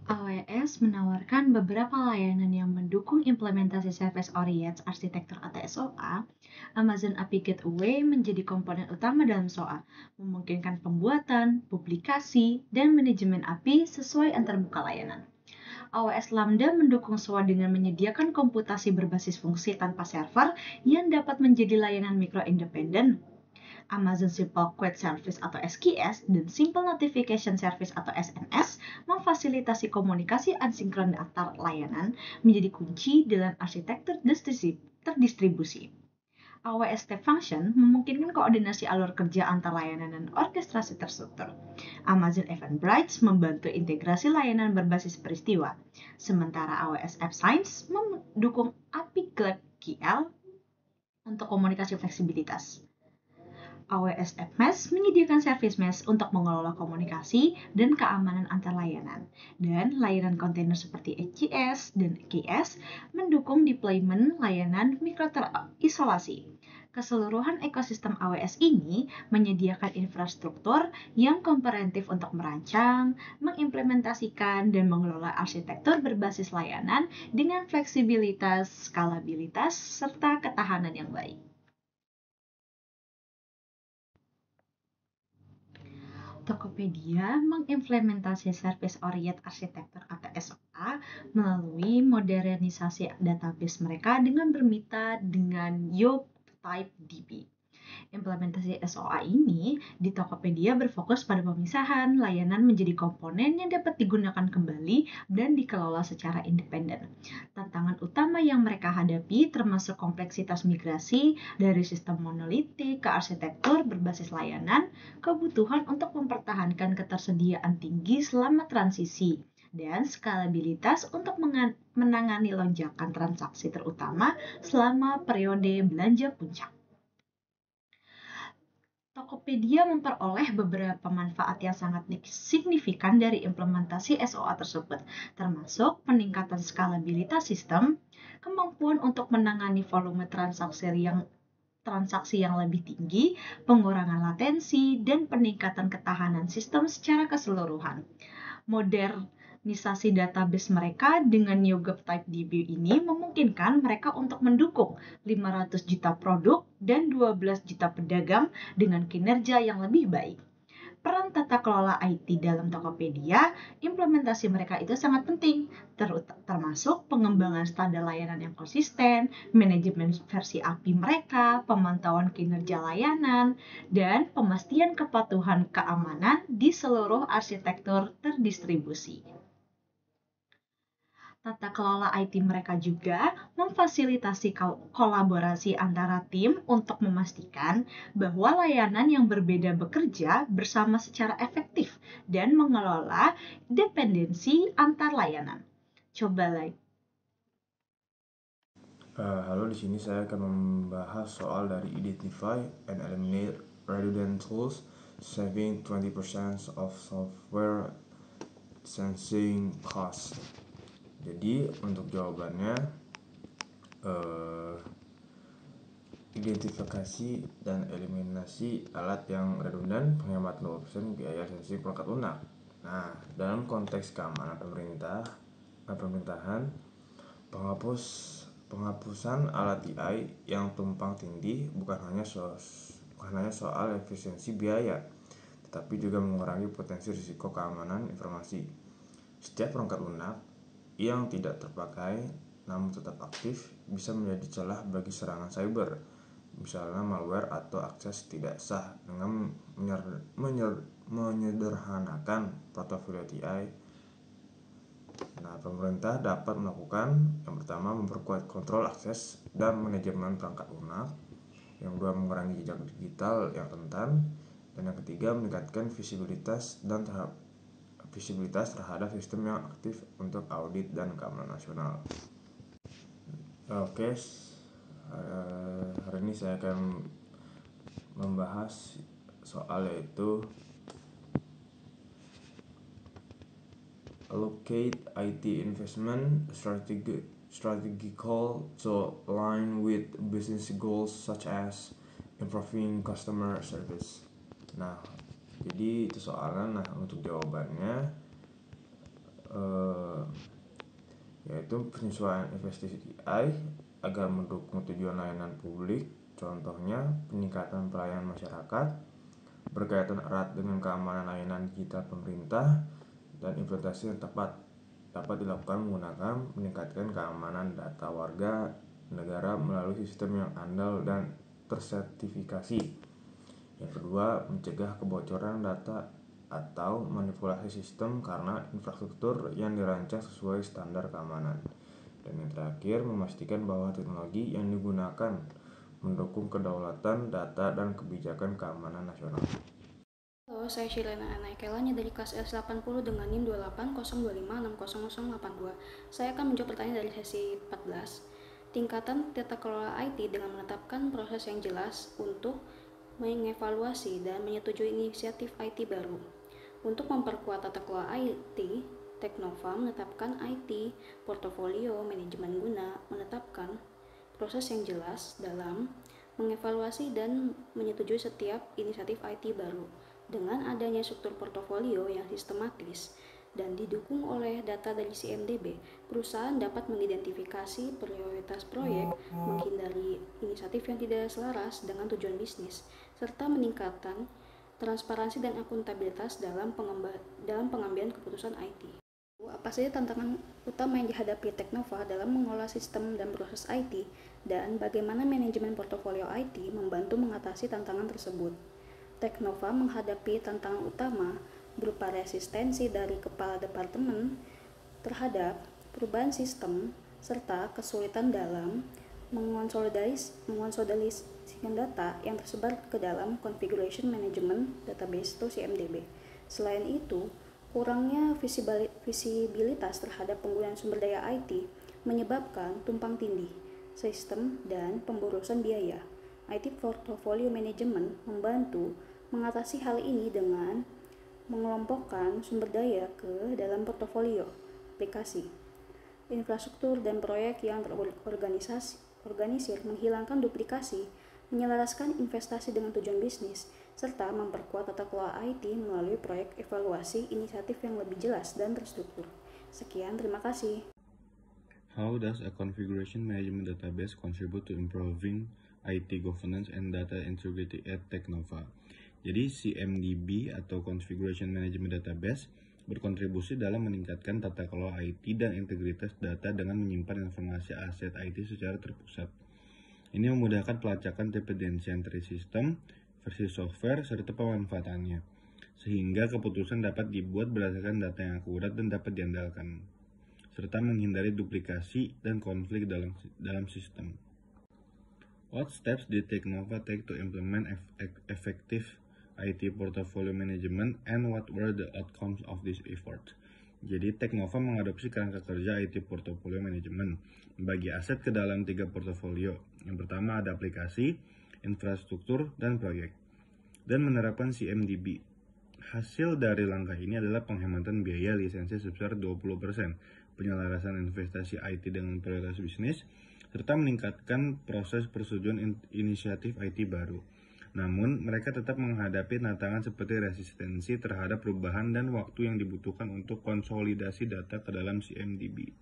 AWS menawarkan beberapa layanan yang mendukung implementasi Service-Oriented Architecture atau SOA. Amazon API Gateway menjadi komponen utama dalam SOA, memungkinkan pembuatan, publikasi, dan manajemen API sesuai antarmuka layanan. AWS Lambda mendukung SOA dengan menyediakan komputasi berbasis fungsi tanpa server yang dapat menjadi layanan mikro independen. Amazon Simple Query Service atau SQS dan Simple Notification Service atau SNS memfasilitasi komunikasi asinkron antar layanan menjadi kunci dalam arsitektur terdistribusi. AWS Step Function memungkinkan koordinasi alur kerja antar layanan dan orkestrasi terstruktur. Amazon Eventbrite membantu integrasi layanan berbasis peristiwa, sementara AWS App Science mendukung API GraphQL untuk komunikasi fleksibilitas. AWS App Mesh menyediakan service mesh untuk mengelola komunikasi dan keamanan antar layanan. Dan layanan kontainer seperti HCS dan EKS mendukung deployment layanan mikro terisolasi. Keseluruhan ekosistem AWS ini menyediakan infrastruktur yang komprehensif untuk merancang, mengimplementasikan, dan mengelola arsitektur berbasis layanan dengan fleksibilitas, skalabilitas, serta ketahanan yang baik. Tokopedia mengimplementasi Service-Oriented Architecture atau SOA melalui modernisasi database mereka dengan bermitra dengan YoGTypeDB. Implementasi SOA ini di Tokopedia berfokus pada pemisahan layanan menjadi komponen yang dapat digunakan kembali dan dikelola secara independen. Tantangan utama yang mereka hadapi termasuk kompleksitas migrasi dari sistem monolitik ke arsitektur berbasis layanan, kebutuhan untuk mempertahankan ketersediaan tinggi selama transisi, dan skalabilitas untuk menangani lonjakan transaksi terutama selama periode belanja puncak. Tokopedia memperoleh beberapa manfaat yang sangat signifikan dari implementasi SOA tersebut, termasuk peningkatan skalabilitas sistem, kemampuan untuk menangani volume transaksi yang lebih tinggi, pengurangan latensi, dan peningkatan ketahanan sistem secara keseluruhan. Modernisasi database mereka dengan YoGTypeDB ini memungkinkan mereka untuk mendukung 500 juta produk dan 12 juta pedagang dengan kinerja yang lebih baik. Peran tata kelola IT dalam Tokopedia, implementasi mereka itu sangat penting, termasuk pengembangan standar layanan yang konsisten, manajemen versi API mereka, pemantauan kinerja layanan, dan pemastian kepatuhan keamanan di seluruh arsitektur terdistribusi. Tata kelola IT mereka juga memfasilitasi kolaborasi antara tim untuk memastikan bahwa layanan yang berbeda bekerja bersama secara efektif dan mengelola dependensi antar layanan. Coba lagi. Halo, di sini saya akan membahas soal dari identify and eliminate redundant tools, saving 20% of software licensing cost. Jadi untuk jawabannya, identifikasi dan eliminasi alat yang redundan menghemat 20% biaya lisensi perangkat lunak. Nah, dalam konteks keamanan pemerintahan, penghapusan alat TI yang tumpang tindih bukan hanya soal efisiensi biaya, tetapi juga mengurangi potensi risiko keamanan informasi. Setiap perangkat lunak yang tidak terpakai namun tetap aktif bisa menjadi celah bagi serangan cyber, misalnya malware atau akses tidak sah. Dengan menyederhanakan portofolio TI, pemerintah dapat melakukan yang pertama, memperkuat kontrol akses dan manajemen perangkat lunak, yang kedua, mengurangi jejak digital yang rentan, dan yang ketiga, meningkatkan visibilitas terhadap sistem yang aktif untuk audit dan keamanan nasional. Oke, hari ini saya akan membahas soal yaitu allocate IT investment strategical to align with business goals such as improving customer service. Nah, jadi itu soalnya. Nah, untuk jawabannya, eh, yaitu penyesuaian investasi AI agar mendukung tujuan layanan publik, contohnya peningkatan pelayanan masyarakat, berkaitan erat dengan keamanan layanan digital pemerintah, dan implementasi yang tepat dapat dilakukan menggunakan meningkatkan keamanan data warga negara melalui sistem yang andal dan tersertifikasi. Yang kedua, mencegah kebocoran data atau manipulasi sistem karena infrastruktur yang dirancang sesuai standar keamanan. Dan yang terakhir, memastikan bahwa teknologi yang digunakan mendukung kedaulatan data dan kebijakan keamanan nasional. Halo, saya Shilena Anaikela dari kelas S80 dengan NIM 28025600082. Saya akan menjawab pertanyaan dari sesi 14. Tingkatan tata kelola IT dengan menetapkan proses yang jelas untuk mengevaluasi dan menyetujui inisiatif IT baru. Untuk memperkuat tata kelola IT, Teknova menetapkan IT portofolio manajemen guna menetapkan proses yang jelas dalam mengevaluasi dan menyetujui setiap inisiatif IT baru. Dengan adanya struktur portofolio yang sistematis dan didukung oleh data dari CMDB, perusahaan dapat mengidentifikasi prioritas proyek, menghindari inisiatif yang tidak selaras dengan tujuan bisnis, serta meningkatkan transparansi dan akuntabilitas dalam pengambilan keputusan IT. Apa saja tantangan utama yang dihadapi Teknova dalam mengelola sistem dan proses IT, dan bagaimana manajemen portofolio IT membantu mengatasi tantangan tersebut? Teknova menghadapi tantangan utama berupa resistensi dari kepala departemen terhadap perubahan sistem serta kesulitan dalam mengonsolidasikan data yang tersebar ke dalam Configuration Management Database atau CMDB. Selain itu, kurangnya visibilitas terhadap penggunaan sumber daya IT menyebabkan tumpang tindih sistem dan pemborosan biaya. IT Portfolio Management membantu mengatasi hal ini dengan mengelompokkan sumber daya ke dalam portofolio, aplikasi, infrastruktur, dan proyek yang terorganisir, menghilangkan duplikasi, menyelaraskan investasi dengan tujuan bisnis, serta memperkuat tata kelola IT melalui proyek evaluasi inisiatif yang lebih jelas dan terstruktur. Sekian, terima kasih. How does a configuration management database contribute to improving IT governance and data integrity at Teknova? Jadi CMDB atau Configuration Management Database berkontribusi dalam meningkatkan tata kelola IT dan integritas data dengan menyimpan informasi aset IT secara terpusat. Ini memudahkan pelacakan dependensi antara sistem, versi software, serta pemanfaatannya, sehingga keputusan dapat dibuat berdasarkan data yang akurat dan dapat diandalkan, serta menghindari duplikasi dan konflik dalam sistem. What steps did Teknova take to implement effective IT portfolio management and what were the outcomes of this effort? Jadi Teknova mengadopsi kerangka kerja IT portfolio management, membagi aset ke dalam 3 portofolio. Yang pertama ada aplikasi, infrastruktur, dan proyek, dan menerapkan CMDB. Hasil dari langkah ini adalah penghematan biaya lisensi sebesar 20%, penyelarasan investasi IT dengan prioritas bisnis, serta meningkatkan proses persetujuan inisiatif IT baru. Namun, mereka tetap menghadapi tantangan seperti resistensi terhadap perubahan dan waktu yang dibutuhkan untuk konsolidasi data ke dalam CMDB.